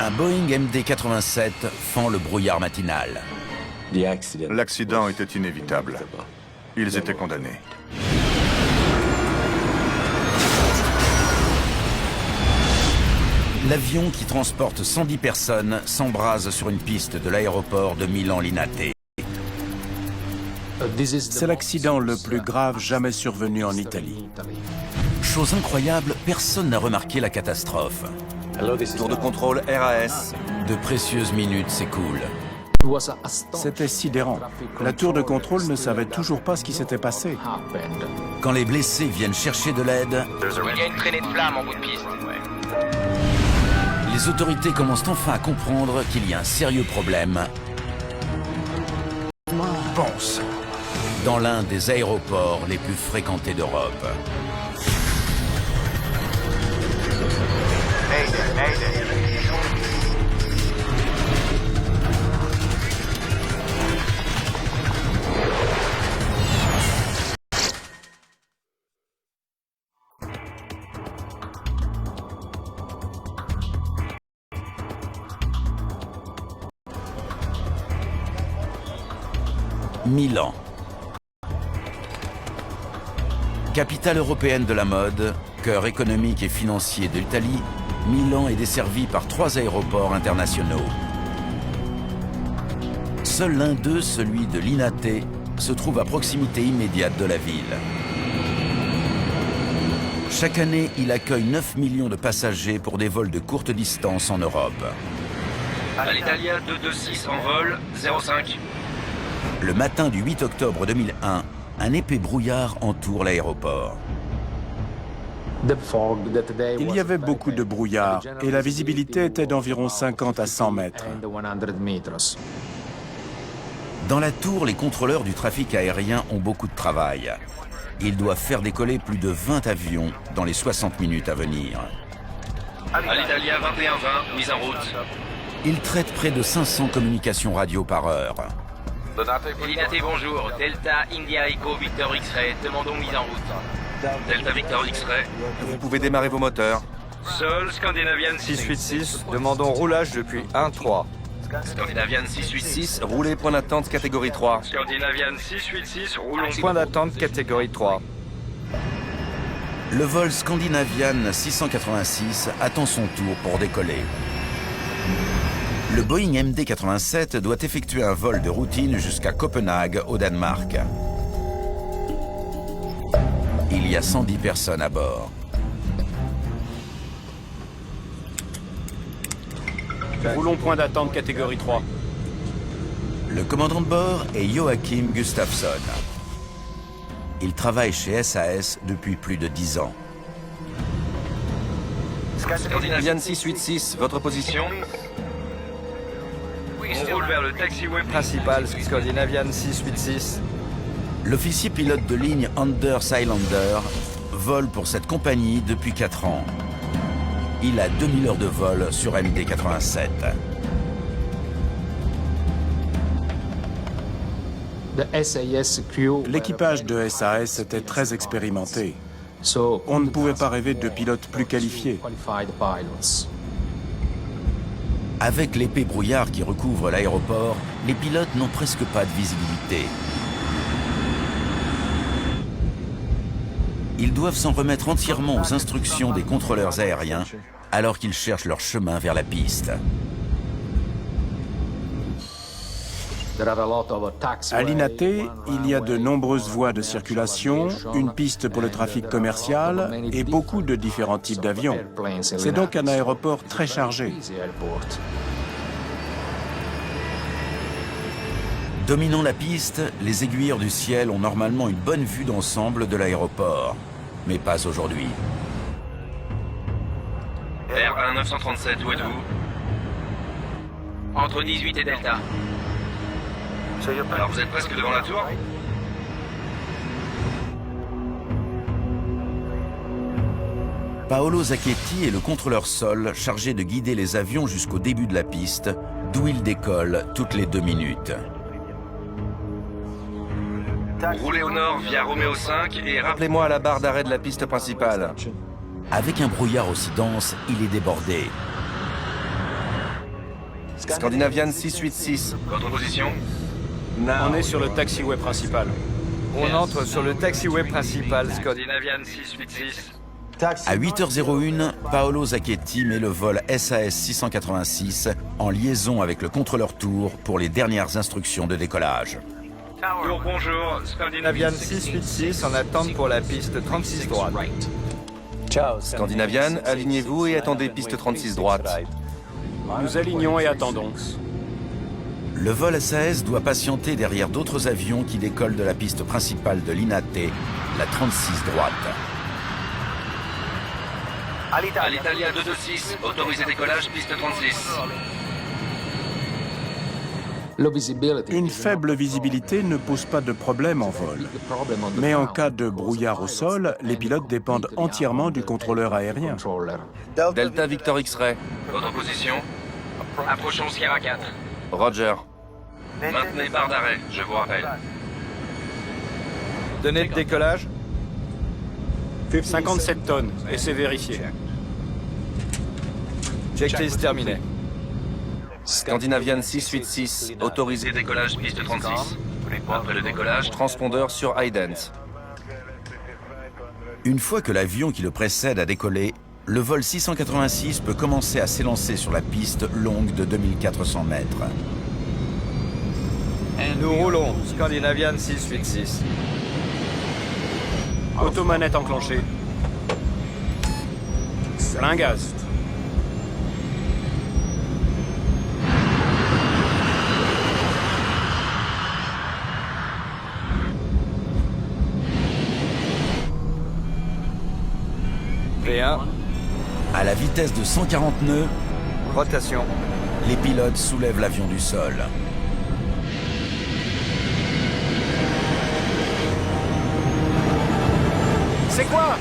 Un Boeing MD-87 fend le brouillard matinal. L'accident était inévitable. Ils étaient condamnés. L'avion qui transporte 110 personnes s'embrase sur une piste de l'aéroport de Milan-Linate. C'est l'accident le plus grave jamais survenu en Italie. Chose incroyable, personne n'a remarqué la catastrophe. Tour de contrôle RAS. De précieuses minutes s'écoulent. C'était sidérant. La tour de contrôle ne savait toujours pas ce qui s'était passé. Quand les blessés viennent chercher de l'aide, Il y a une traînée de flammes en bout de piste. les autorités commencent enfin à comprendre qu'il y a un sérieux problème Bon sang. dans l'un des aéroports les plus fréquentés d'Europe. Milan. Capitale européenne de la mode, cœur économique et financier de l'Italie, Milan est desservie par 3 aéroports internationaux. Seul l'un d'eux, celui de Linate, se trouve à proximité immédiate de la ville. Chaque année, il accueille 9 millions de passagers pour des vols de courte distance en Europe. Alitalia 226 en vol, 05. Le matin du 8 octobre 2001, un épais brouillard entoure l'aéroport. Il y avait beaucoup de brouillard et la visibilité était d'environ 50 à 100 mètres. Dans la tour, les contrôleurs du trafic aérien ont beaucoup de travail. Ils doivent faire décoller plus de 20 avions dans les 60 minutes à venir. Alitalia 2120, mise en route. Ils traitent près de 500 communications radio par heure. Linate, bonjour. Delta India Echo Victor X-Ray, demandons mise en route. Delta Victor X-Ray. Vous pouvez démarrer vos moteurs. Sol Scandinavian 686, demandons roulage depuis 1-3. Scandinavian 686. 6, roulez point d'attente catégorie 3. Scandinavian 686, roulons. Point d'attente catégorie 3. Le vol Scandinavian 686 attend son tour pour décoller. Le Boeing MD-87 doit effectuer un vol de routine jusqu'à Copenhague, au Danemark. Il y a 110 personnes à bord. Roulons point d'attente catégorie 3. Le commandant de bord est Joachim Gustafsson. Il travaille chez SAS depuis plus de 10 ans. Scandinavian 686, votre position. On roule vers le taxiway Principal, Scandinavian 686. L'officier pilote de ligne Anders Highlander vole pour cette compagnie depuis 4 ans. Il a 2000 heures de vol sur MD-87. L'équipage de SAS était très expérimenté. On ne pouvait pas rêver de pilotes plus qualifiés. Avec l'épais brouillard qui recouvre l'aéroport, les pilotes n'ont presque pas de visibilité. Ils doivent s'en remettre entièrement aux instructions des contrôleurs aériens alors qu'ils cherchent leur chemin vers la piste. À Linate, il y a de nombreuses voies de circulation, une piste pour le trafic commercial et beaucoup de différents types d'avions. C'est donc un aéroport très chargé. Dominant la piste, les aiguilleurs du ciel ont normalement une bonne vue d'ensemble de l'aéroport. Mais pas aujourd'hui. R1 937, où êtes-vous? Entre 18 et Delta. Alors vous êtes presque devant la tour? Paolo Zacchetti est le contrôleur sol chargé de guider les avions jusqu'au début de la piste, d'où ils décollent toutes les 2 minutes. Roulez au nord via Roméo 5 et Rappelez-moi à la barre d'arrêt de la piste principale. Avec un brouillard aussi dense, il est débordé. Scandinavian 686. Votre position? On est sur le taxiway principal. On entre sur le taxiway principal, Scandinavian 686. À 8h01, Paolo Zacchetti met le vol SAS 686 en liaison avec le contrôleur Tour pour les dernières instructions de décollage. Tour, bonjour. Scandinavian 686 en attente pour la piste 36 droite. Scandinavian, alignez-vous et attendez piste 36 droite. Nous alignons et attendons. Le vol SAS doit patienter derrière d'autres avions qui décollent de la piste principale de l'INATE, la 36 droite. Alitalia 226, autorisé décollage, piste 36. Une faible visibilité ne pose pas de problème en vol. Mais en cas de brouillard au sol, les pilotes dépendent entièrement du contrôleur aérien. Delta Victor X-Ray. Votre position? Approchons Sierra 4. Roger. Maintenez barre d'arrêt, je vous rappelle. Données de décollage? 57 tonnes, et c'est vérifié. Checklist terminée. Scandinavian 686, autorisé Décollage, piste 36. Après le décollage, transpondeur sur Ident. Une fois que l'avion qui le précède a décollé, le vol 686 peut commencer à s'élancer sur la piste longue de 2400 mètres. Nous roulons, Scandinavian 686. Automanette enclenchée. Plein gaz. V1, À la vitesse de 140 nœuds, rotation. les pilotes soulèvent l'avion du sol. C'est quoi?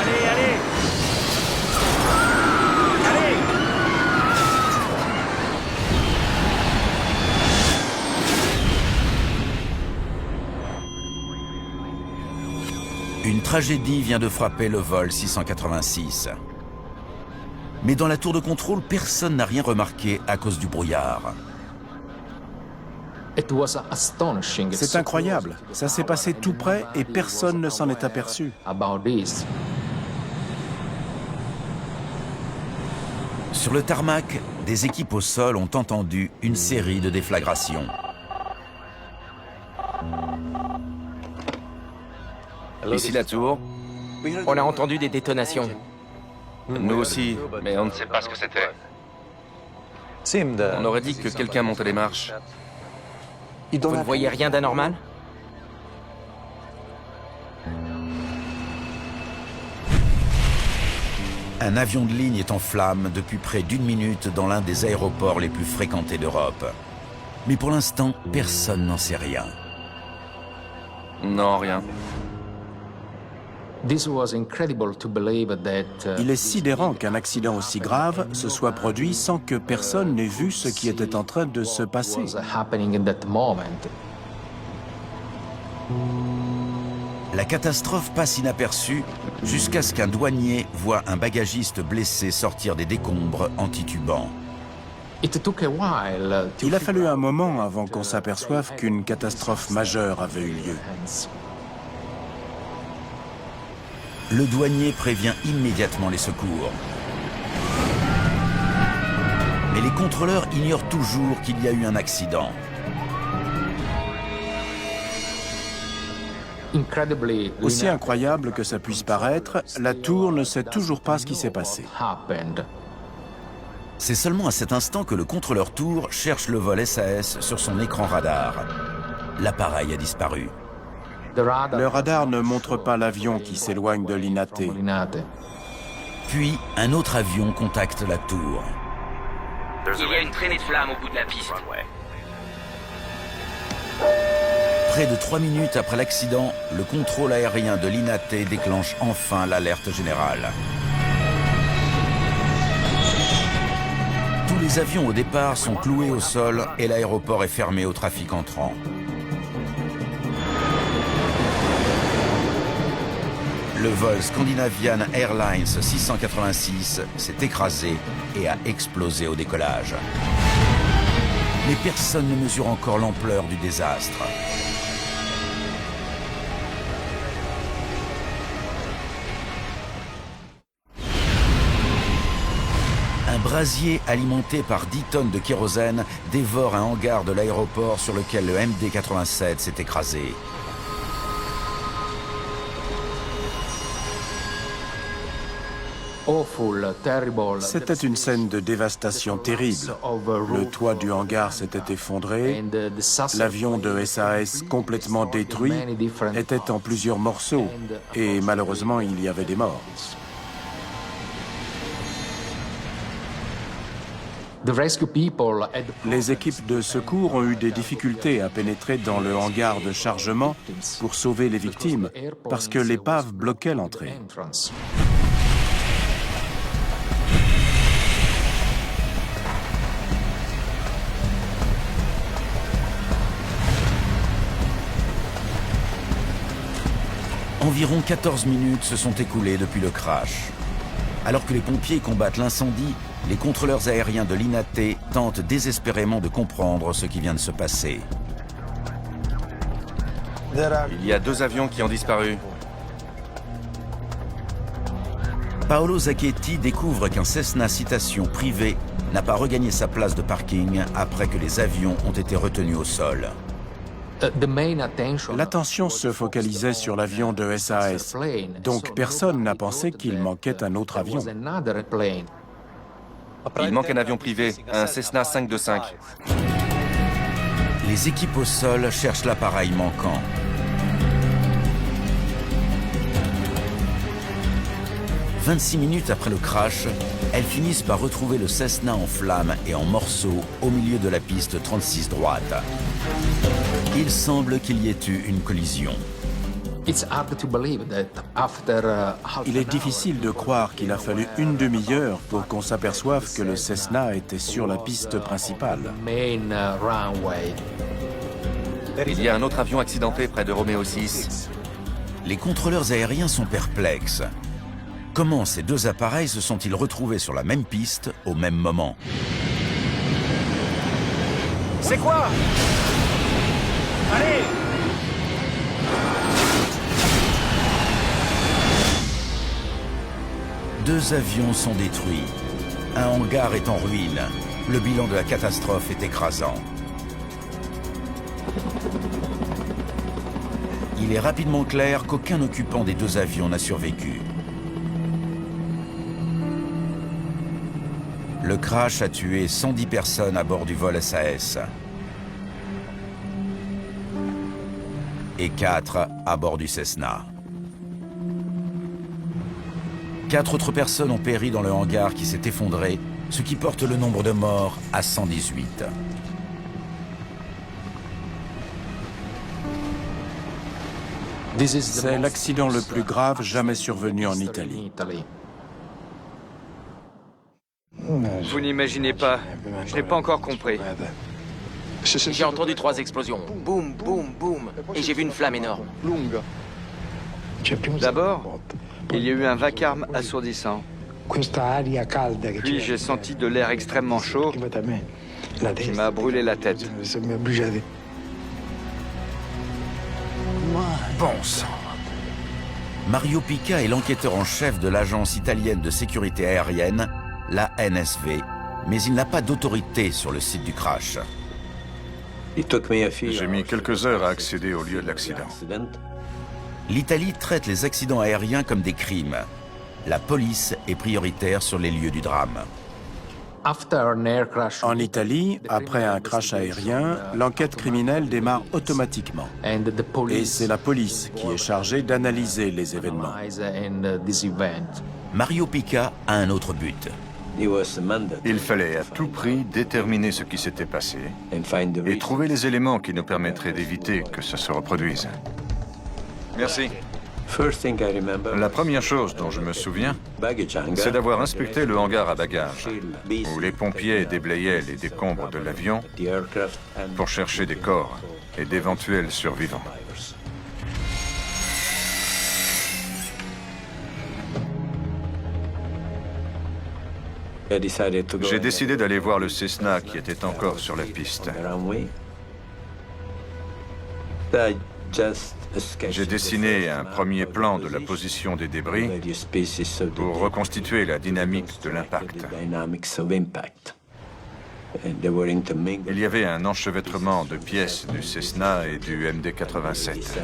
Allez, allez! Allez! Une tragédie vient de frapper le vol 686. Mais dans la tour de contrôle, personne n'a rien remarqué à cause du brouillard. C'est incroyable. Ça s'est passé tout près et personne ne s'en est aperçu. Sur le tarmac, des équipes au sol ont entendu une série de déflagrations. Ici la tour. On a entendu des détonations. Nous aussi, mais on ne sait pas ce que c'était. On aurait dit que quelqu'un montait les marches. Vous ne voyez rien d'anormal? Un avion de ligne est en flammes depuis près d'une minute dans l'un des aéroports les plus fréquentés d'Europe. Mais pour l'instant, personne n'en sait rien. Non, rien. Il est sidérant qu'un accident aussi grave se soit produit sans que personne n'ait vu ce qui était en train de se passer. La catastrophe passe inaperçue jusqu'à ce qu'un douanier voit un bagagiste blessé sortir des décombres en titubant. Il a fallu un moment avant qu'on s'aperçoive qu'une catastrophe majeure avait eu lieu. Le douanier prévient immédiatement les secours. Mais les contrôleurs ignorent toujours qu'il y a eu un accident. Aussi incroyable que ça puisse paraître, la tour ne sait toujours pas ce qui s'est passé. C'est seulement à cet instant que le contrôleur Tour cherche le vol SAS sur son écran radar. L'appareil a disparu. Le radar ne montre pas l'avion qui s'éloigne de l'INATE. Puis, un autre avion contacte la tour. il y a une traînée de flammes au bout de la piste. Près de 3 minutes après l'accident, le contrôle aérien de l'INATE déclenche enfin l'alerte générale. Tous les avions au départ sont cloués au sol et l'aéroport est fermé au trafic entrant. Le Le vol Scandinavian Airlines 686 s'est écrasé et a explosé au décollage. Mais personne ne mesure encore l'ampleur du désastre. Un brasier alimenté par 10 tonnes de kérosène dévore un hangar de l'aéroport sur lequel le MD-87 s'est écrasé. C'était une scène de dévastation terrible. Le toit du hangar s'était effondré, l'avion de SAS complètement détruit était en plusieurs morceaux et malheureusement il y avait des morts. Les équipes de secours ont eu des difficultés à pénétrer dans le hangar de chargement pour sauver les victimes parce que l'épave bloquait l'entrée. Environ 14 minutes se sont écoulées depuis le crash. Alors que les pompiers combattent l'incendie, les contrôleurs aériens de l'INATE tentent désespérément de comprendre ce qui vient de se passer. Il y a 2 avions qui ont disparu. Paolo Zacchetti découvre qu'un Cessna Citation privé n'a pas regagné sa place de parking après que les avions ont été retenus au sol. L'attention se focalisait sur l'avion de SAS, donc personne n'a pensé qu'il manquait un autre avion. Il manque un avion privé, un Cessna 525. Les équipes au sol cherchent l'appareil manquant. « 26 minutes après le crash, elles finissent par retrouver le Cessna en flammes et en morceaux au milieu de la piste 36 droite. Il semble qu'il y ait eu une collision. Il est difficile de croire qu'il a fallu une demi-heure pour qu'on s'aperçoive que le Cessna était sur la piste principale. Il y a un autre avion accidenté près de Romeo 6. Les contrôleurs aériens sont perplexes. Comment ces 2 appareils se sont-ils retrouvés sur la même piste au même moment? C'est quoi? Allez! Deux avions sont détruits. Un hangar est en ruine. Le bilan de la catastrophe est écrasant. Il est rapidement clair qu'aucun occupant des 2 avions n'a survécu. Le crash a tué 110 personnes à bord du vol SAS. Et 4 à bord du Cessna. 4 autres personnes ont péri dans le hangar qui s'est effondré, ce qui porte le nombre de morts à 118. C'est l'accident le plus grave jamais survenu en Italie. Vous n'imaginez pas. Je n'ai pas encore compris. J'ai entendu 3 explosions. Boum, boum, boum. Et j'ai vu une flamme énorme. D'abord, il y a eu un vacarme assourdissant. Puis j'ai senti de l'air extrêmement chaud qui m'a brûlé la tête. Bon sang. Mario Pica est l'enquêteur en chef de l'agence italienne de sécurité aérienne, la NSV, mais il n'a pas d'autorité sur le site du crash. J'ai mis quelques heures à accéder au lieu de l'accident. L'Italie traite les accidents aériens comme des crimes. La police est prioritaire sur les lieux du drame. En Italie, après un crash aérien, l'enquête criminelle démarre automatiquement. Et c'est la police qui est chargée d'analyser les événements. Mario Pica a un autre but. Il fallait à tout prix déterminer ce qui s'était passé et trouver les éléments qui nous permettraient d'éviter que ça se reproduise. Merci. La première chose dont je me souviens, c'est d'avoir inspecté le hangar à bagages, où les pompiers déblayaient les décombres de l'avion pour chercher des corps et d'éventuels survivants. J'ai décidé d'aller voir le Cessna qui était encore sur la piste. J'ai dessiné un premier plan de la position des débris pour reconstituer la dynamique de l'impact. Il y avait un enchevêtrement de pièces du Cessna et du MD-87.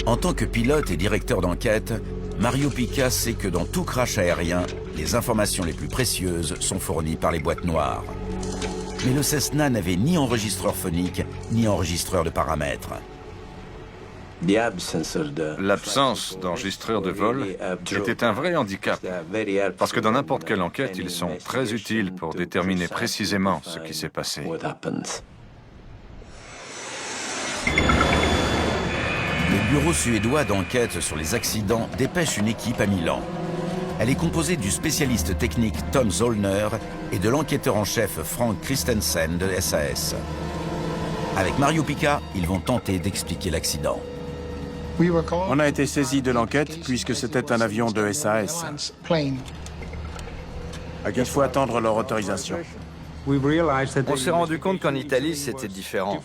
En tant que pilote et directeur d'enquête, Mario Pica sait que dans tout crash aérien, les informations les plus précieuses sont fournies par les boîtes noires. Mais le Cessna n'avait ni enregistreur phonique, ni enregistreur de paramètres. L'absence d'enregistreur de vol était un vrai handicap, parce que dans n'importe quelle enquête, ils sont très utiles pour déterminer précisément ce qui s'est passé. Le bureau suédois d'enquête sur les accidents dépêche une équipe à Milan. Elle est composée du spécialiste technique Tom Zollner et de l'enquêteur en chef Frank Christensen de SAS. Avec Mario Pica, ils vont tenter d'expliquer l'accident. On a été saisi de l'enquête puisque c'était un avion de SAS. Il faut attendre leur autorisation. On s'est rendu compte qu'en Italie, c'était différent.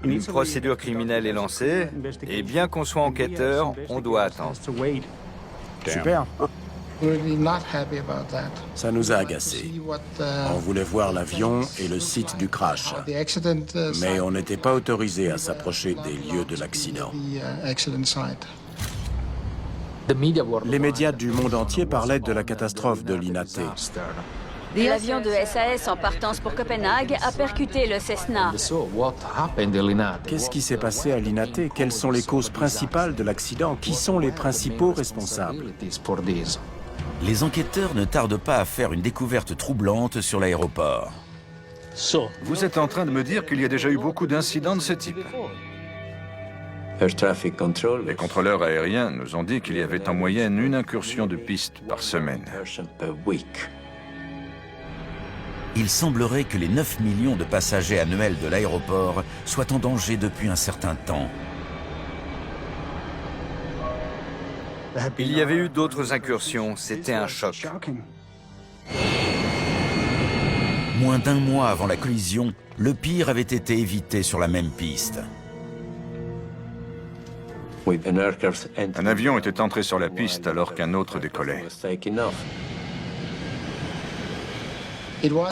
Une procédure criminelle est lancée, et bien qu'on soit enquêteur, on doit attendre. Super. Ça nous a agacés. On voulait voir l'avion et le site du crash, mais on n'était pas autorisé à s'approcher des lieux de l'accident. Les médias du monde entier parlaient de la catastrophe de l'Inate. L'avion de SAS en partance pour Copenhague a percuté le Cessna. Qu'est-ce qui s'est passé à l'Inate? Quelles sont les causes principales de l'accident? Qui sont les principaux responsables? Les enquêteurs ne tardent pas à faire une découverte troublante sur l'aéroport. Vous êtes en train de me dire qu'il y a déjà eu beaucoup d'incidents de ce type? Les contrôleurs aériens nous ont dit qu'il y avait en moyenne une incursion de piste par semaine. Il semblerait que les 9 millions de passagers annuels de l'aéroport soient en danger depuis un certain temps. Il y avait eu d'autres incursions, c'était un choc. Moins d'un mois avant la collision, le pire avait été évité sur la même piste. Un avion était entré sur la piste alors qu'un autre décollait.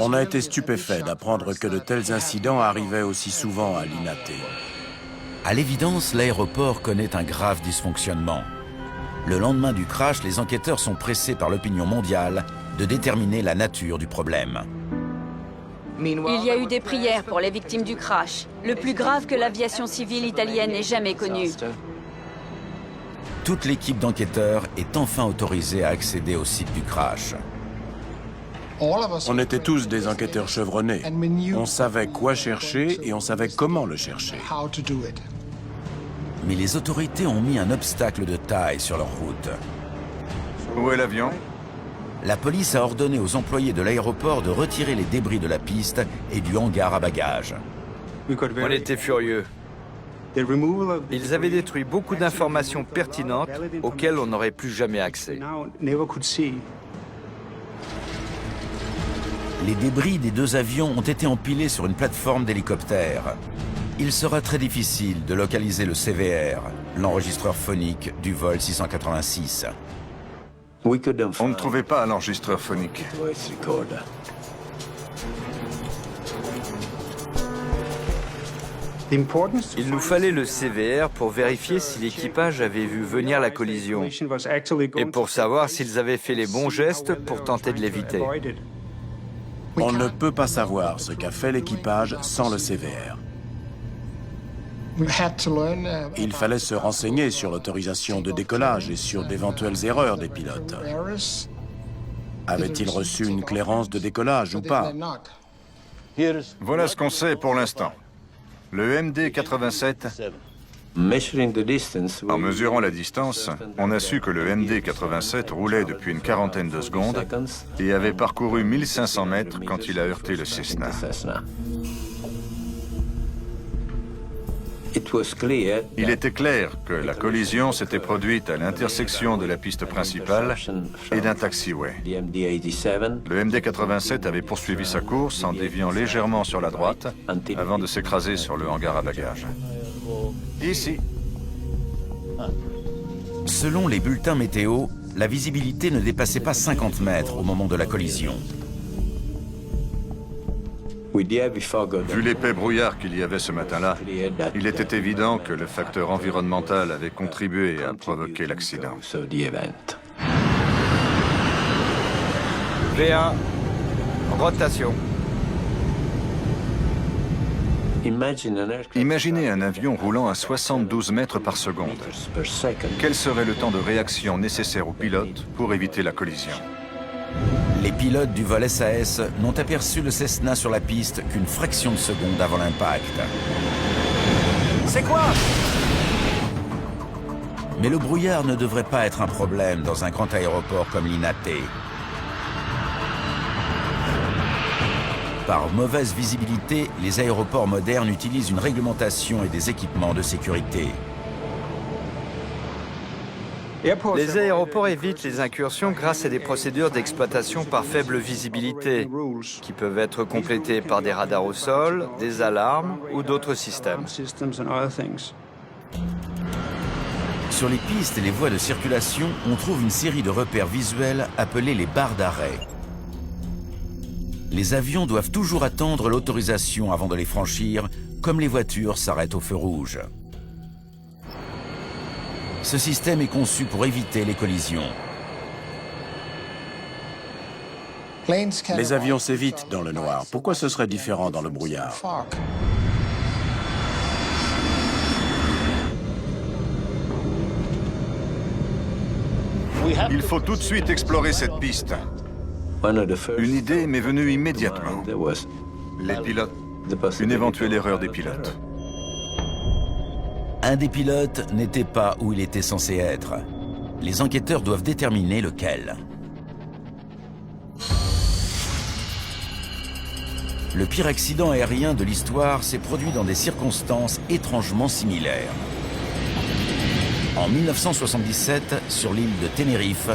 On a été stupéfait d'apprendre que de tels incidents arrivaient aussi souvent à l'Inate. À l'évidence, l'aéroport connaît un grave dysfonctionnement. Le lendemain du crash, les enquêteurs sont pressés par l'opinion mondiale de déterminer la nature du problème. Il y a eu des prières pour les victimes du crash, le plus grave que l'aviation civile italienne ait jamais connu. Toute l'équipe d'enquêteurs est enfin autorisée à accéder au site du crash. On était tous des enquêteurs chevronnés. On savait quoi chercher et on savait comment le chercher. Mais les autorités ont mis un obstacle de taille sur leur route. Où est l'avion? La police a ordonné aux employés de l'aéroport de retirer les débris de la piste et du hangar à bagages. On était furieux. Ils avaient détruit beaucoup d'informations pertinentes auxquelles on n'aurait plus jamais accès. Les débris des deux avions ont été empilés sur une plateforme d'hélicoptère. Il sera très difficile de localiser le CVR, l'enregistreur phonique du vol 686. On ne trouvait pas l'enregistreur phonique. Il nous fallait le CVR pour vérifier si l'équipage avait vu venir la collision et pour savoir s'ils avaient fait les bons gestes pour tenter de l'éviter. On ne peut pas savoir ce qu'a fait l'équipage sans le CVR. Il fallait se renseigner sur l'autorisation de décollage et sur d'éventuelles erreurs des pilotes. Avaient-ils reçu une clairance de décollage ou pas? Voilà ce qu'on sait pour l'instant. Le MD-87, en mesurant la distance, on a su que le MD-87 roulait depuis une quarantaine de secondes et avait parcouru 1500 mètres quand il a heurté le Cessna. Il était clair que la collision s'était produite à l'intersection de la piste principale et d'un taxiway. Le MD-87 avait poursuivi sa course en déviant légèrement sur la droite avant de s'écraser sur le hangar à bagages. Ici. Selon les bulletins météo, la visibilité ne dépassait pas 50 mètres au moment de la collision. Vu l'épais brouillard qu'il y avait ce matin-là, il était évident que le facteur environnemental avait contribué à provoquer l'accident. V1, rotation. Imaginez un avion roulant à 72 mètres par seconde. Quel serait le temps de réaction nécessaire aux pilotes pour éviter la collision? Les pilotes du vol SAS n'ont aperçu le Cessna sur la piste qu'une fraction de seconde avant l'impact. C'est quoi? Mais le brouillard ne devrait pas être un problème dans un grand aéroport comme l'INATE. Par mauvaise visibilité, les aéroports modernes utilisent une réglementation et des équipements de sécurité. Les aéroports évitent les incursions grâce à des procédures d'exploitation par faible visibilité, qui peuvent être complétées par des radars au sol, des alarmes ou d'autres systèmes. Sur les pistes et les voies de circulation, on trouve une série de repères visuels appelés les barres d'arrêt. Les avions doivent toujours attendre l'autorisation avant de les franchir, comme les voitures s'arrêtent au feu rouge. Ce système est conçu pour éviter les collisions. Les avions s'évitent dans le noir. Pourquoi ce serait différent dans le brouillard? Il faut tout de suite explorer cette piste. Une idée m'est venue immédiatement. Les pilotes. Une éventuelle erreur des pilotes. Un des pilotes n'était pas où il était censé être. Les enquêteurs doivent déterminer lequel. Le pire accident aérien de l'histoire s'est produit dans des circonstances étrangement similaires. En 1977, sur l'île de Tenerife,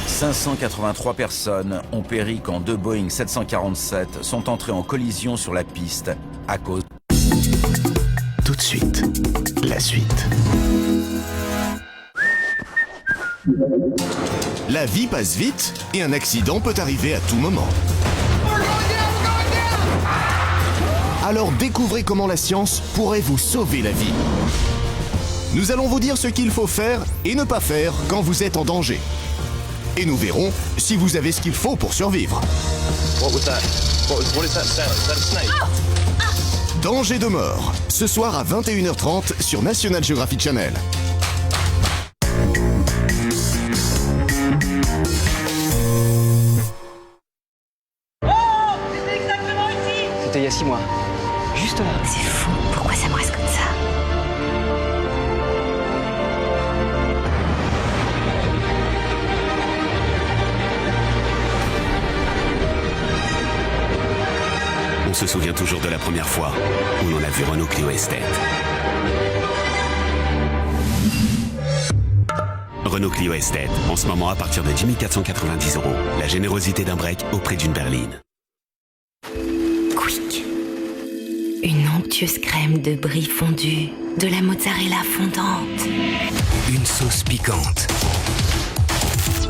583 personnes ont péri quand deux Boeing 747 sont entrés en collision sur la piste à cause... Tout de suite, la suite. La vie passe vite et un accident peut arriver à tout moment. Alors découvrez comment la science pourrait vous sauver la vie. Nous allons vous dire ce qu'il faut faire et ne pas faire quand vous êtes en danger. Et nous verrons si vous avez ce qu'il faut pour survivre. Danger de mort, ce soir à 21h30 sur National Geographic Channel. C'était il y a 6 mois. Juste là. C'est fou, pourquoi ça me reste comme ça? On se souvient toujours de la première fois où l'on a vu Renault Clio Estate. Renault Clio Estate, en ce moment à partir de 10 490 €. La générosité d'un break au prix d'une berline. Quick. Une onctueuse crème de brie fondue, de la mozzarella fondante. Une sauce piquante.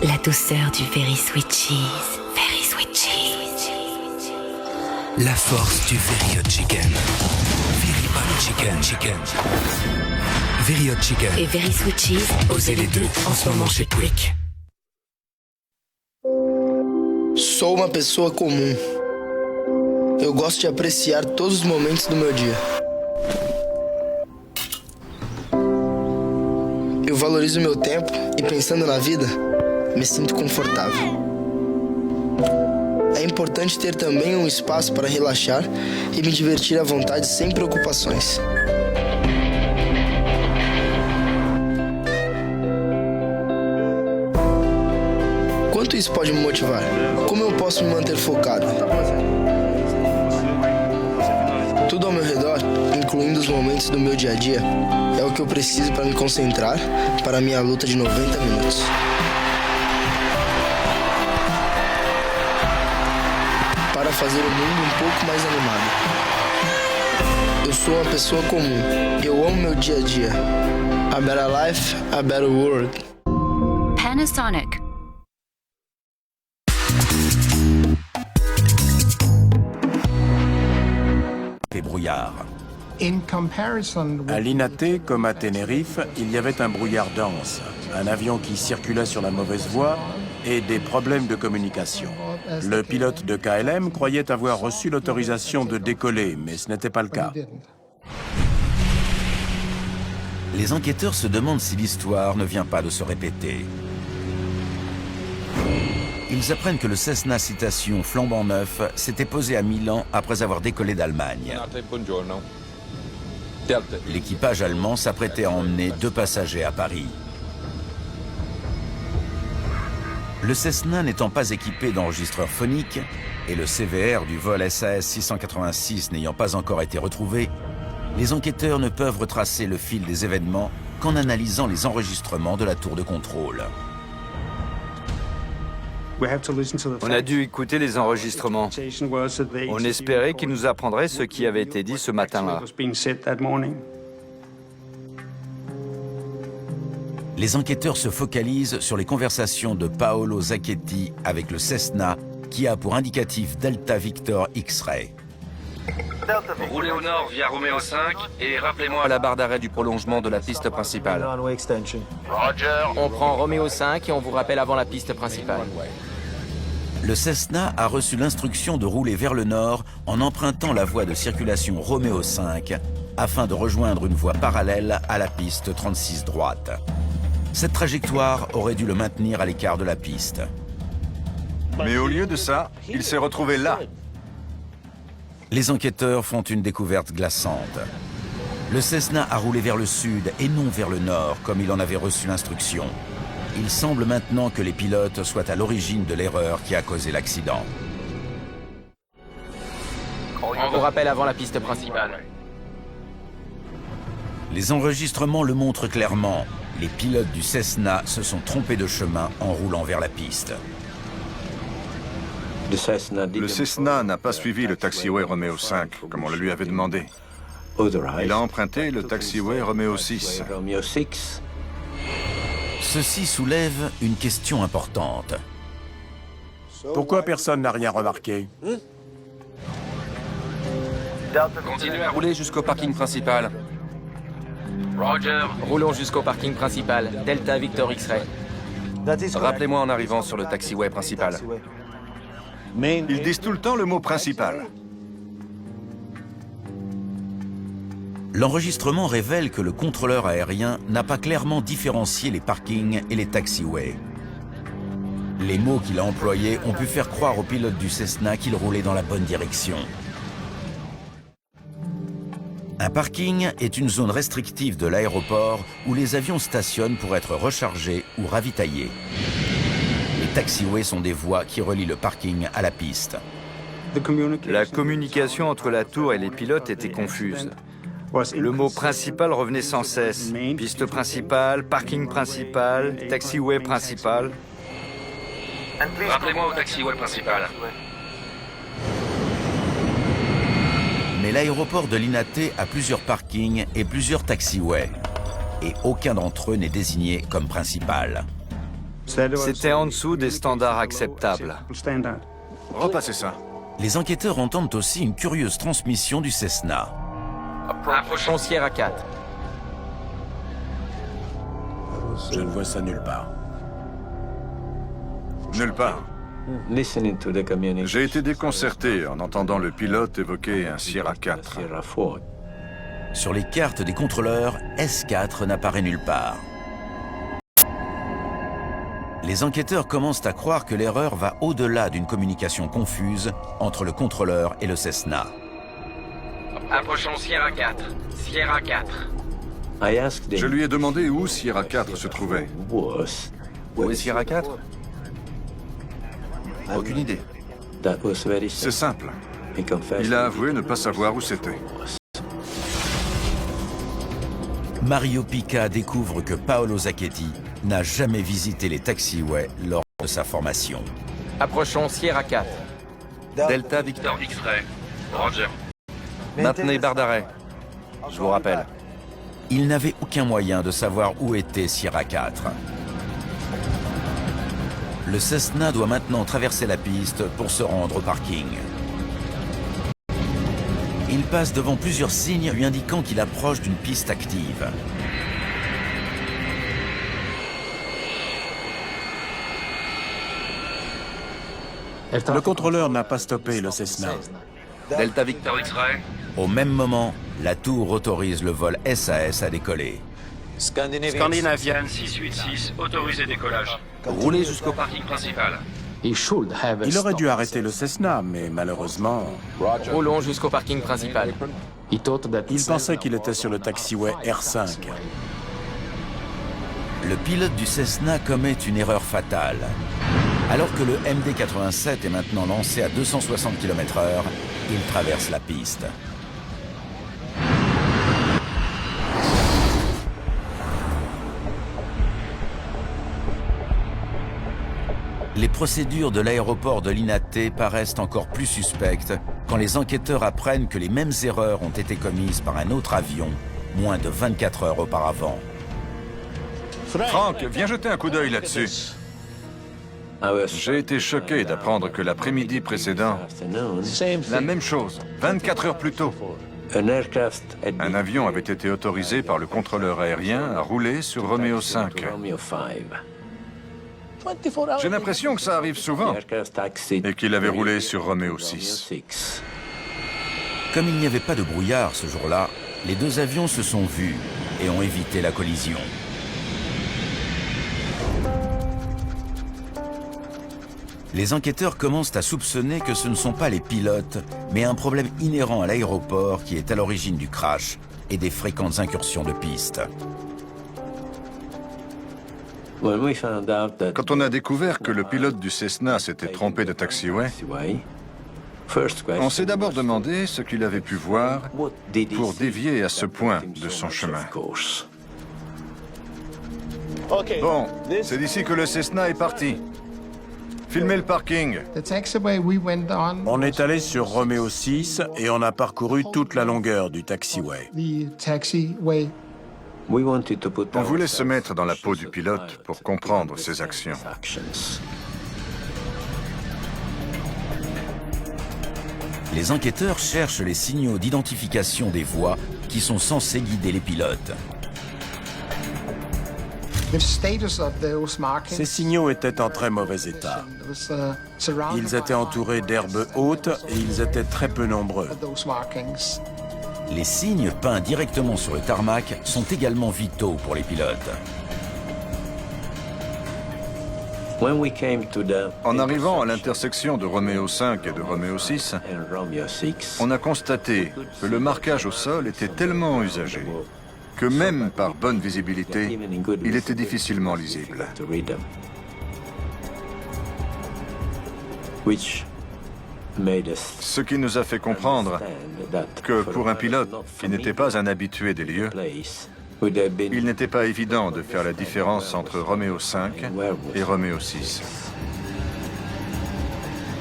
La douceur du Very Sweet Cheese. Very Sweet Cheese. La force du Very Hot Chicken. Very Hot Chicken. Very Hot Chicken. Et Very Sweet Cheese. Osez les deux en ce moment chez Quick. Sou uma pessoa comum. Eu gosto de apreciar todos os momentos do meu dia. Eu valorizo meu tempo e, pensando na vida, me sinto confortável. É importante ter também um espaço para relaxar e me divertir à vontade sem preocupações. Quanto isso pode me motivar? Como eu posso me manter focado? incluindo os momentos do meu dia a dia, é o que eu preciso para me concentrar para a minha luta de 90 minutos. Para fazer o mundo um pouco mais animado. Eu sou uma pessoa comum. Eu amo meu dia a dia. A better life, a better world. Panasonic. Et brouillard. À l'INATE, comme à Tenerife, il y avait un brouillard dense, un avion qui circulait sur la mauvaise voie et des problèmes de communication. Le pilote de KLM croyait avoir reçu l'autorisation de décoller, mais ce n'était pas le cas. Les enquêteurs se demandent si l'histoire ne vient pas de se répéter. Ils apprennent que le Cessna Citation flambant neuf s'était posé à Milan après avoir décollé d'Allemagne. L'équipage allemand s'apprêtait à emmener 2 passagers à Paris. Le Cessna n'étant pas équipé d'enregistreur phonique et le CVR du vol SAS 686 n'ayant pas encore été retrouvé, les enquêteurs ne peuvent retracer le fil des événements qu'en analysant les enregistrements de la tour de contrôle. On a dû écouter les enregistrements. On espérait qu'ils nous apprendraient ce qui avait été dit ce matin-là. Les enquêteurs se focalisent sur les conversations de Paolo Zacchetti avec le Cessna, qui a pour indicatif Delta Victor X-Ray. Roulez au nord via Romeo 5 et rappelez-moi à la barre d'arrêt du prolongement de la piste principale. Roger. On prend Romeo 5 et on vous rappelle avant la piste principale. Le Cessna a reçu l'instruction de rouler vers le nord en empruntant la voie de circulation Romeo 5 afin de rejoindre une voie parallèle à la piste 36 droite. Cette trajectoire aurait dû le maintenir à l'écart de la piste. Mais au lieu de ça, il s'est retrouvé là. Les enquêteurs font une découverte glaçante. Le Cessna a roulé vers le sud et non vers le nord, comme il en avait reçu l'instruction. Il semble maintenant que les pilotes soient à l'origine de l'erreur qui a causé l'accident. On vous rappelle avant la piste principale. Les enregistrements le montrent clairement. Les pilotes du Cessna se sont trompés de chemin en roulant vers la piste. Le Cessna n'a pas suivi le taxiway Romeo 5, comme on le lui avait demandé. Il a emprunté le taxiway Romeo 6. Ceci soulève une question importante. Pourquoi personne n'a rien remarqué? Continuez à rouler jusqu'au parking principal. Roger. Roulons jusqu'au parking principal. Delta Victor X-Ray. Rappelez-moi en arrivant sur le taxiway principal. Ils disent tout le temps le mot principal. L'enregistrement révèle que le contrôleur aérien n'a pas clairement différencié les parkings et les taxiways. Les mots qu'il a employés ont pu faire croire au pilote du Cessna qu'il roulait dans la bonne direction. Un parking est une zone restrictive de l'aéroport où les avions stationnent pour être rechargés ou ravitaillés. Les taxiways sont des voies qui relient le parking à la piste. La communication entre la tour et les pilotes était confuse. Le mot principal revenait sans cesse. Piste principale, parking principal, taxiway principal. Rappelez-moi au taxiway principal. Mais l'aéroport de l'INATE a plusieurs parkings et plusieurs taxiways. Et aucun d'entre eux n'est désigné comme principal. C'était en dessous des standards acceptables. Repassez ça. Les enquêteurs entendent aussi une curieuse transmission du Cessna. Approchons Sierra 4. Je ne vois ça nulle part. Nulle part. J'ai été déconcerté en entendant le pilote évoquer un Sierra 4. Sur les cartes des contrôleurs, S4 n'apparaît nulle part. Les enquêteurs commencent à croire que l'erreur va au-delà d'une communication confuse entre le contrôleur et le Cessna. Approchons Sierra 4. Sierra 4. Je lui ai demandé où Sierra 4 se trouvait. Où est Sierra 4? Aucune idée. C'est simple. Il a avoué ne pas savoir où c'était. Mario Pica découvre que Paolo Zacchetti n'a jamais visité les taxiways lors de sa formation. Approchons Sierra 4. Delta Victor X-Ray. Roger. Maintenez barre d'arrêt. Je vous rappelle. Il n'avait aucun moyen de savoir où était Sierra 4. Le Cessna doit maintenant traverser la piste pour se rendre au parking. Il passe devant plusieurs signes lui indiquant qu'il approche d'une piste active. Le contrôleur n'a pas stoppé le Cessna. Delta Victor X-Ray. Au même moment, la tour autorise le vol SAS à décoller. Scandinavian 686, autorisé décollage. Roulez jusqu'au parking principal. Il aurait dû arrêter le Cessna, mais malheureusement... Roulons jusqu'au parking principal. Il pensait qu'il était sur le taxiway R5. Le pilote du Cessna commet une erreur fatale. Alors que le MD-87 est maintenant lancé à 260 km/h, il traverse la piste. Les procédures de l'aéroport de Linate paraissent encore plus suspectes quand les enquêteurs apprennent que les mêmes erreurs ont été commises par un autre avion moins de 24 heures auparavant. Frank, viens jeter un coup d'œil là-dessus. J'ai été choqué d'apprendre que l'après-midi précédent, la même chose, 24 heures plus tôt. Un avion avait été autorisé par le contrôleur aérien à rouler sur Romeo 5. J'ai l'impression que ça arrive souvent et qu'il avait roulé sur Romeo 6. Comme il n'y avait pas de brouillard ce jour-là, les deux avions se sont vus et ont évité la collision. Les enquêteurs commencent à soupçonner que ce ne sont pas les pilotes, mais un problème inhérent à l'aéroport qui est à l'origine du crash et des fréquentes incursions de piste. Quand on a découvert que le pilote du Cessna s'était trompé de taxiway, on s'est d'abord demandé ce qu'il avait pu voir pour dévier à ce point de son chemin. Bon, c'est d'ici que le Cessna est parti. Filmez le parking. On est allé sur Romeo 6 et on a parcouru toute la longueur du taxiway. On voulait se mettre dans la peau du pilote pour comprendre ses actions. Les enquêteurs cherchent les signaux d'identification des voies qui sont censés guider les pilotes. Ces signaux étaient en très mauvais état. Ils étaient entourés d'herbes hautes et ils étaient très peu nombreux. Les signes peints directement sur le tarmac sont également vitaux pour les pilotes. En arrivant à l'intersection de Romeo 5 et de Romeo 6, on a constaté que le marquage au sol était tellement usagé que même par bonne visibilité, il était difficilement lisible. Ce qui nous a fait comprendre que pour un pilote qui n'était pas un habitué des lieux, il n'était pas évident de faire la différence entre Romeo 5 et Romeo 6.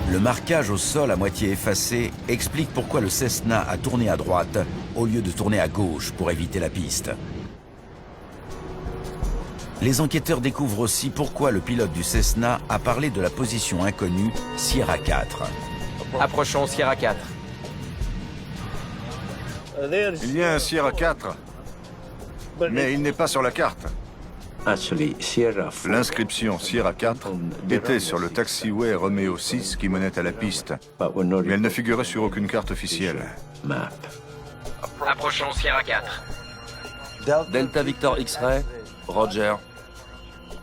Le marquage au sol à moitié effacé explique pourquoi le Cessna a tourné à droite au lieu de tourner à gauche pour éviter la piste. Les enquêteurs découvrent aussi pourquoi le pilote du Cessna a parlé de la position inconnue Sierra 4. Approchons Sierra 4. Il y a un Sierra 4, mais il n'est pas sur la carte. L'inscription Sierra 4 était sur le taxiway Romeo 6 qui menait à la piste, mais elle ne figurait sur aucune carte officielle. Approchons Sierra 4. Delta Victor X-Ray. Roger.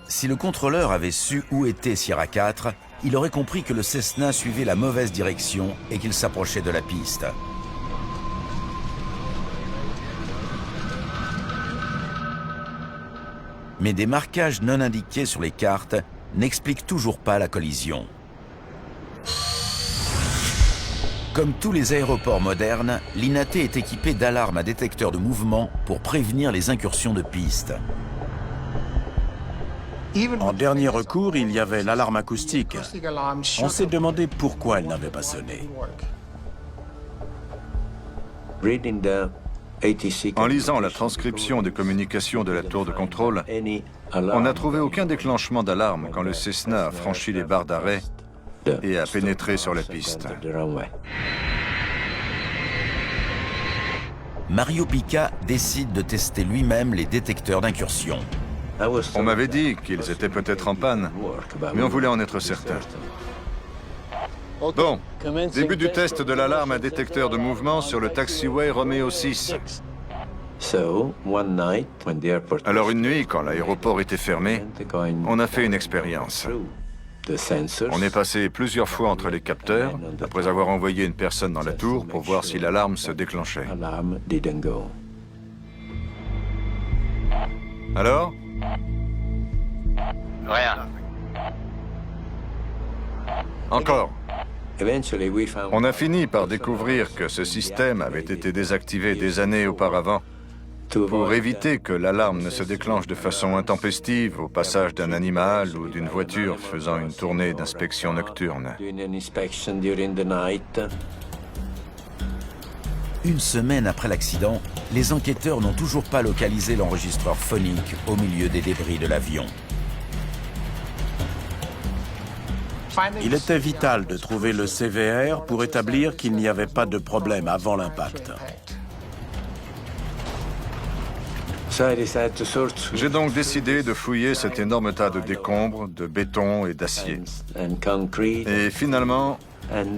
Si le contrôleur avait su où était Sierra 4, il aurait compris que le Cessna suivait la mauvaise direction et qu'il s'approchait de la piste. Mais des marquages non indiqués sur les cartes n'expliquent toujours pas la collision. Comme tous les aéroports modernes, l'INATE est équipé d'alarmes à détecteur de mouvement pour prévenir les incursions de piste. En dernier recours, il y avait l'alarme acoustique. On s'est demandé pourquoi elle n'avait pas sonné. En lisant la transcription des communications de la tour de contrôle, on n'a trouvé aucun déclenchement d'alarme quand le Cessna a franchi les barres d'arrêt et a pénétré sur la piste. Mario Pica décide de tester lui-même les détecteurs d'incursion. On m'avait dit qu'ils étaient peut-être en panne, mais on voulait en être certain. Bon, début du test de l'alarme à détecteur de mouvement sur le taxiway Romeo 6. Alors une nuit, quand l'aéroport était fermé, on a fait une expérience. On est passé plusieurs fois entre les capteurs, après avoir envoyé une personne dans la tour pour voir si l'alarme se déclenchait. Alors ? Rien. Encore. On a fini par découvrir que ce système avait été désactivé des années auparavant pour éviter que l'alarme ne se déclenche de façon intempestive au passage d'un animal ou d'une voiture faisant une tournée d'inspection nocturne. Une semaine après l'accident, les enquêteurs n'ont toujours pas localisé l'enregistreur phonique au milieu des débris de l'avion. Il était vital de trouver le CVR pour établir qu'il n'y avait pas de problème avant l'impact. J'ai donc décidé de fouiller cet énorme tas de décombres, de béton et d'acier. Et finalement,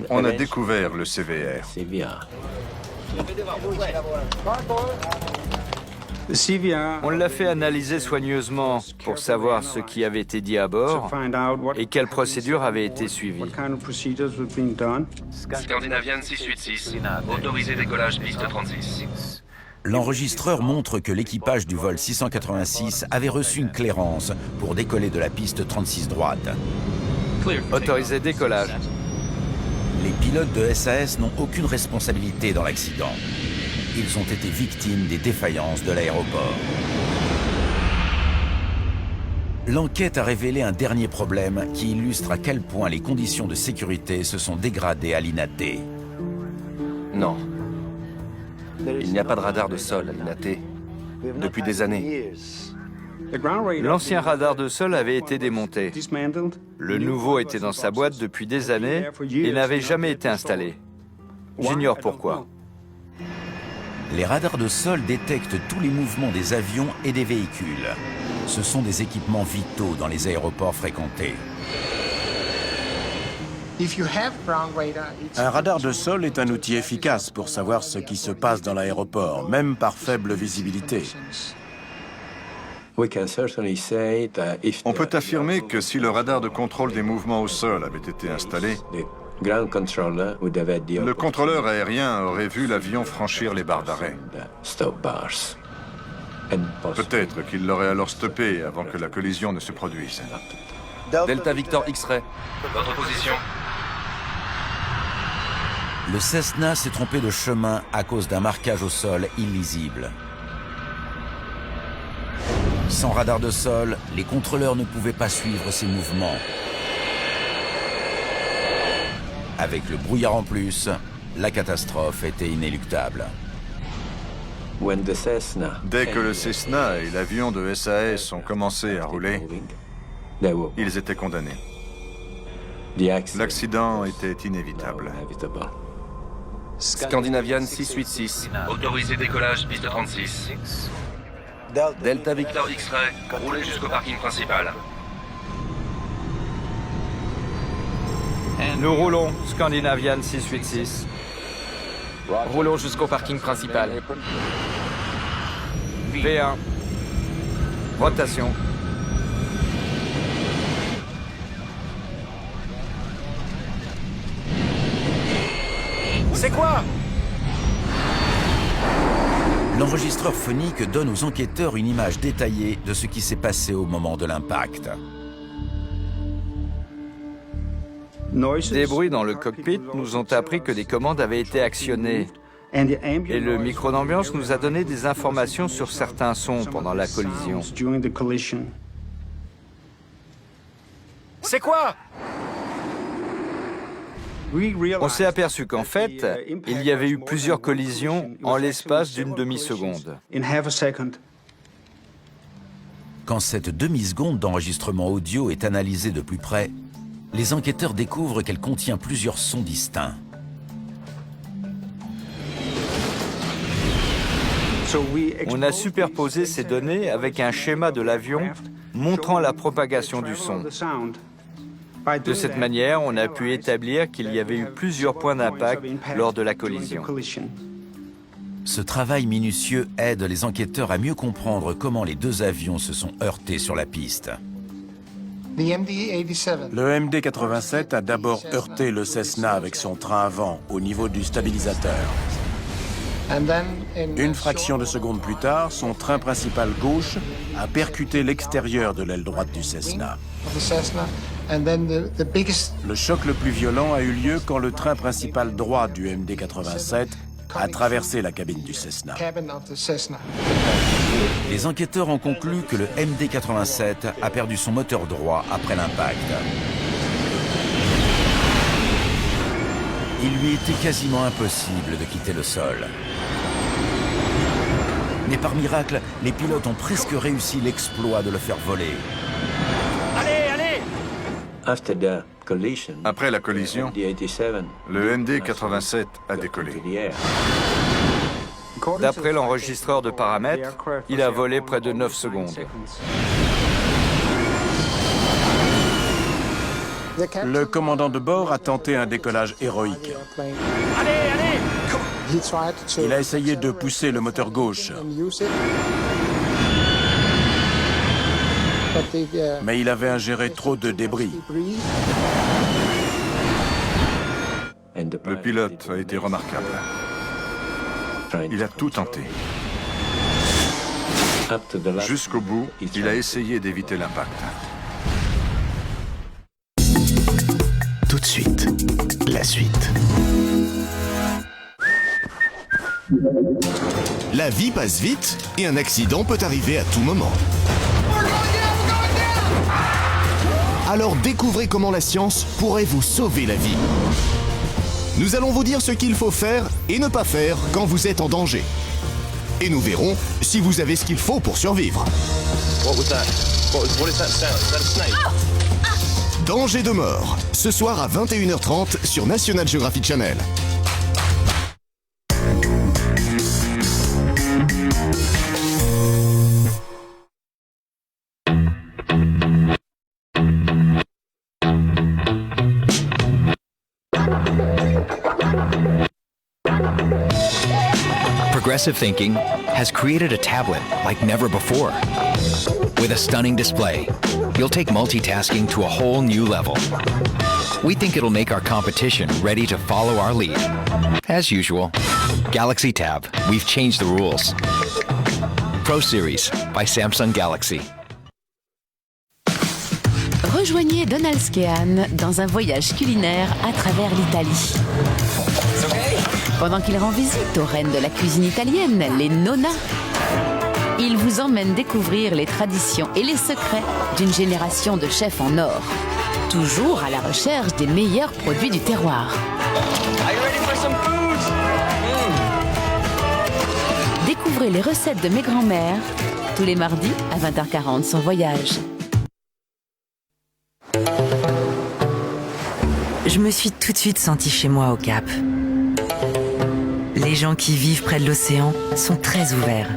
on a découvert le CVR. On l'a fait analyser soigneusement pour savoir ce qui avait été dit à bord et quelle procédure avait été suivie. Scandinavian 686, autorisé décollage piste 36. L'enregistreur montre que l'équipage du vol 686 avait reçu une clairance pour décoller de la piste 36 droite. Autorisé décollage. Les pilotes de SAS n'ont aucune responsabilité dans l'accident. Ils ont été victimes des défaillances de l'aéroport. L'enquête a révélé un dernier problème qui illustre à quel point les conditions de sécurité se sont dégradées à l'INATE. Non. Il n'y a pas de radar de sol à l'INATE depuis des années. L'ancien radar de sol avait été démonté. Le nouveau était dans sa boîte depuis des années et n'avait jamais été installé. J'ignore pourquoi. Les radars de sol détectent tous les mouvements des avions et des véhicules. Ce sont des équipements vitaux dans les aéroports fréquentés. Un radar de sol est un outil efficace pour savoir ce qui se passe dans l'aéroport, même par faible visibilité. On peut affirmer que si le radar de contrôle des mouvements au sol avait été installé, le contrôleur aérien aurait vu l'avion franchir les barres d'arrêt. Peut-être qu'il l'aurait alors stoppé avant que la collision ne se produise. Delta Victor X-Ray. Votre position? Le Cessna s'est trompé de chemin à cause d'un marquage au sol illisible. Sans radar de sol, les contrôleurs ne pouvaient pas suivre ses mouvements. Avec le brouillard en plus, la catastrophe était inéluctable. Dès que le Cessna et l'avion de SAS ont commencé à rouler, ils étaient condamnés. L'accident était inévitable. Scandinavian 686. Autorisé décollage piste 36. Delta Victor X-Ray, roulez jusqu'au parking principal. Nous roulons, Scandinavian 686. Roulons jusqu'au parking principal. V1. Rotation. C'est quoi? L'enregistreur phonique donne aux enquêteurs une image détaillée de ce qui s'est passé au moment de l'impact. Des bruits dans le cockpit nous ont appris que des commandes avaient été actionnées. Et le micro d'ambiance nous a donné des informations sur certains sons pendant la collision. C'est quoi? On s'est aperçu qu'en fait, il y avait eu plusieurs collisions en l'espace d'une demi-seconde. Quand cette demi-seconde d'enregistrement audio est analysée de plus près, les enquêteurs découvrent qu'elle contient plusieurs sons distincts. On a superposé ces données avec un schéma de l'avion montrant la propagation du son. De cette manière, on a pu établir qu'il y avait eu plusieurs points d'impact lors de la collision. Ce travail minutieux aide les enquêteurs à mieux comprendre comment les deux avions se sont heurtés sur la piste. Le MD-87 a d'abord heurté le Cessna avec son train avant au niveau du stabilisateur. Une fraction de seconde plus tard, son train principal gauche a percuté l'extérieur de l'aile droite du Cessna. Le choc le plus violent a eu lieu quand le train principal droit du MD-87 a traversé la cabine du Cessna. Les enquêteurs ont conclu que le MD-87 a perdu son moteur droit après l'impact. Il lui était quasiment impossible de quitter le sol. Mais par miracle, les pilotes ont presque réussi l'exploit de le faire voler. Allez, allez! Après la collision, le MD-87 a décollé. D'après l'enregistreur de paramètres, il a volé près de 9 secondes. Le commandant de bord a tenté un décollage héroïque. Allez, allez! Il a essayé de pousser le moteur gauche. Mais il avait ingéré trop de débris. Le pilote a été remarquable. Il a tout tenté. Jusqu'au bout, il a essayé d'éviter l'impact. Tout de suite, la suite. La vie passe vite et un accident peut arriver à tout moment. Alors découvrez comment la science pourrait vous sauver la vie. Nous allons vous dire ce qu'il faut faire et ne pas faire quand vous êtes en danger. Et nous verrons si vous avez ce qu'il faut pour survivre. Danger de mort, ce soir à 21h30 sur National Geographic Channel. Progressive Thinking has created a tablet like never before. With a stunning display, you'll take multitasking to a whole new level. We think it'll make our competition ready to follow our lead. As usual, Galaxy Tab, we've changed the rules. Pro Series by Samsung Galaxy. Rejoignez Donald Skehan dans un voyage culinaire à travers l'Italie. Pendant qu'il rend visite aux reines de la cuisine italienne, les Nonna, il vous emmène découvrir les traditions et les secrets d'une génération de chefs en or, toujours à la recherche des meilleurs produits du terroir. Découvrez les recettes de mes grands-mères tous les mardis à 20h40 sur Voyage. Je me suis tout de suite sentie chez moi au Cap. Les gens qui vivent près de l'océan sont très ouverts.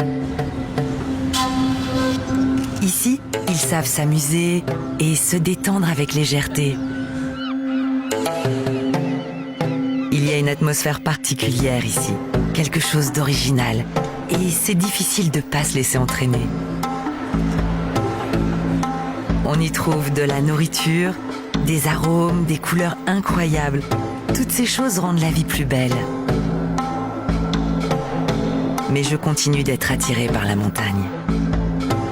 Ici, ils savent s'amuser et se détendre avec légèreté. Il y a une atmosphère particulière ici, quelque chose d'original, et c'est difficile de ne pas se laisser entraîner. On y trouve de la nourriture, des arômes, des couleurs incroyables. Toutes ces choses rendent la vie plus belle. Mais je continue d'être attirée par la montagne.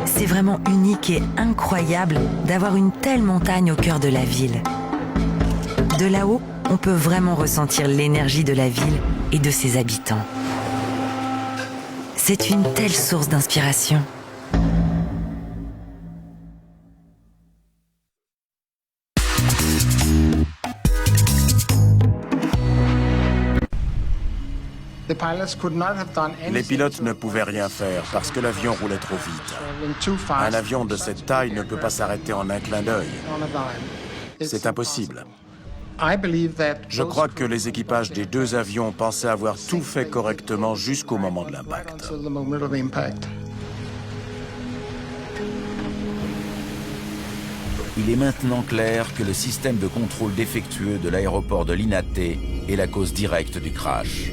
C'est vraiment unique et incroyable d'avoir une telle montagne au cœur de la ville. De là-haut, on peut vraiment ressentir l'énergie de la ville et de ses habitants. C'est une telle source d'inspiration. Les pilotes ne pouvaient rien faire parce que l'avion roulait trop vite. Un avion de cette taille ne peut pas s'arrêter en un clin d'œil. C'est impossible. Je crois que les équipages des deux avions pensaient avoir tout fait correctement jusqu'au moment de l'impact. Il est maintenant clair que le système de contrôle défectueux de l'aéroport de Linate est la cause directe du crash.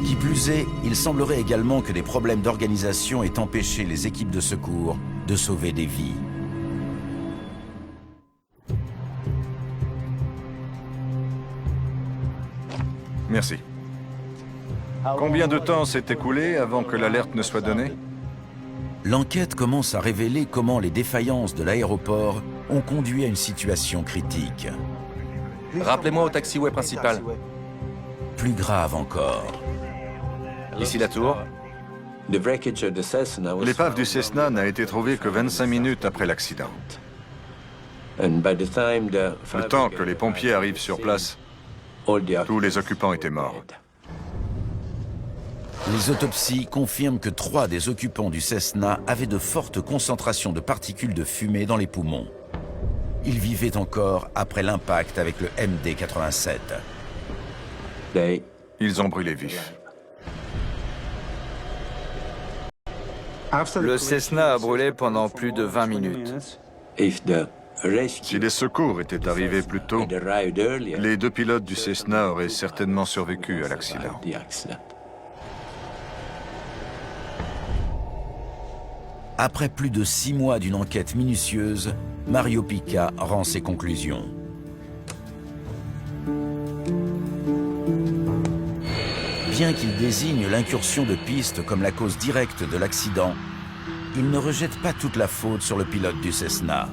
Qui plus est, il semblerait également que des problèmes d'organisation aient empêché les équipes de secours de sauver des vies. Merci. Combien de temps s'est écoulé avant que l'alerte ne soit donnée? L'enquête commence à révéler comment les défaillances de l'aéroport ont conduit à une situation critique. Rappelez-moi au taxiway principal. Plus grave encore. Ici la tour. L'épave du Cessna n'a été trouvée que 25 minutes après l'accident. Le temps que les pompiers arrivent sur place, tous les occupants étaient morts. Les autopsies confirment que 3 des occupants du Cessna avaient de fortes concentrations de particules de fumée dans les poumons. Ils vivaient encore après l'impact avec le MD-87. Ils ont brûlé vifs. Le Cessna a brûlé pendant plus de 20 minutes. Si les secours étaient arrivés plus tôt, les 2 pilotes du Cessna auraient certainement survécu à l'accident. Après plus de 6 mois d'une enquête minutieuse, Mario Pica rend ses conclusions. Bien qu'il désigne l'incursion de piste comme la cause directe de l'accident, il ne rejette pas toute la faute sur le pilote du Cessna.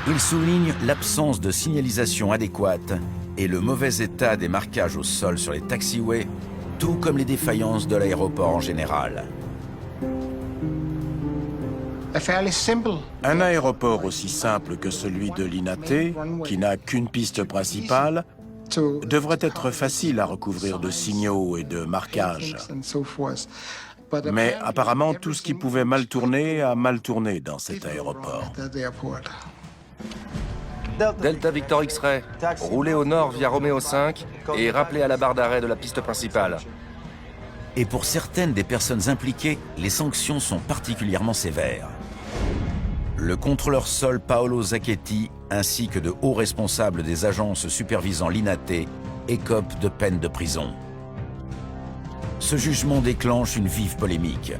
Il souligne l'absence de signalisation adéquate et le mauvais état des marquages au sol sur les taxiways, tout comme les défaillances de l'aéroport en général. Un aéroport aussi simple que celui de Linate, qui n'a qu'une piste principale, devrait être facile à recouvrir de signaux et de marquages. Mais apparemment, tout ce qui pouvait mal tourner a mal tourné dans cet aéroport. Delta Victor X-Ray, roulez au nord via Romeo 5 et rappelez à la barre d'arrêt de la piste principale. Et pour certaines des personnes impliquées, les sanctions sont particulièrement sévères. Le contrôleur sol Paolo Zacchetti, ainsi que de hauts responsables des agences supervisant Linate, écopent de peine de prison. Ce jugement déclenche une vive polémique.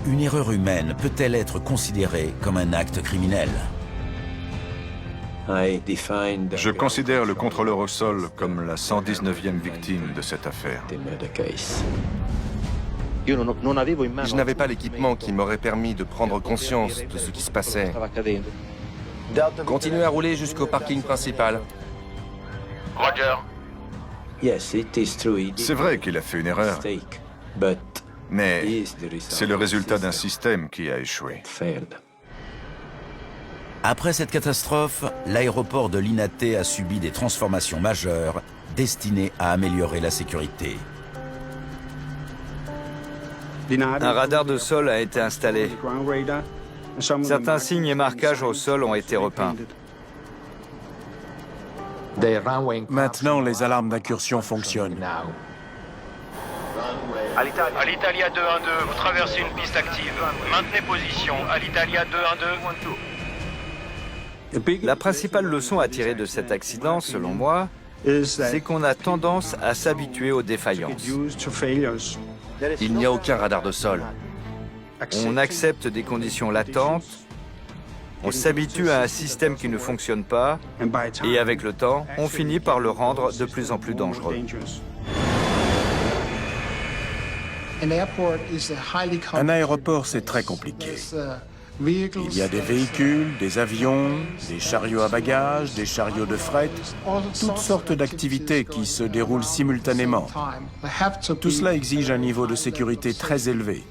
Une erreur humaine peut-elle être considérée comme un acte criminel ? Je considère le contrôleur au sol comme la 119e victime de cette affaire. Je n'avais pas l'équipement qui m'aurait permis de prendre conscience de ce qui se passait. Continuez à rouler jusqu'au parking principal. Roger. C'est vrai qu'il a fait une erreur, mais c'est le résultat d'un système qui a échoué. Après cette catastrophe, l'aéroport de Linate a subi des transformations majeures destinées à améliorer la sécurité. Un radar de sol a été installé. Certains signes et marquages au sol ont été repeints. Maintenant, les alarmes d'incursion fonctionnent. Alitalia 212, vous traversez une piste active. Maintenez position. Alitalia 212. La principale leçon à tirer de cet accident, selon moi, c'est qu'on a tendance à s'habituer aux défaillances. Il n'y a aucun radar de sol. On accepte des conditions latentes, on s'habitue à un système qui ne fonctionne pas, et avec le temps, on finit par le rendre de plus en plus dangereux. Un aéroport, c'est très compliqué. Il y a des véhicules, des avions, des chariots à bagages, des chariots de fret, toutes sortes d'activités qui se déroulent simultanément. Tout cela exige un niveau de sécurité très élevé.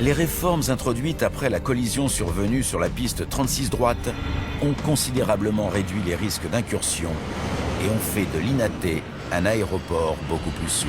Les réformes introduites après la collision survenue sur la piste 36 droite ont considérablement réduit les risques d'incursion et ont fait de l'INATE un aéroport beaucoup plus sûr.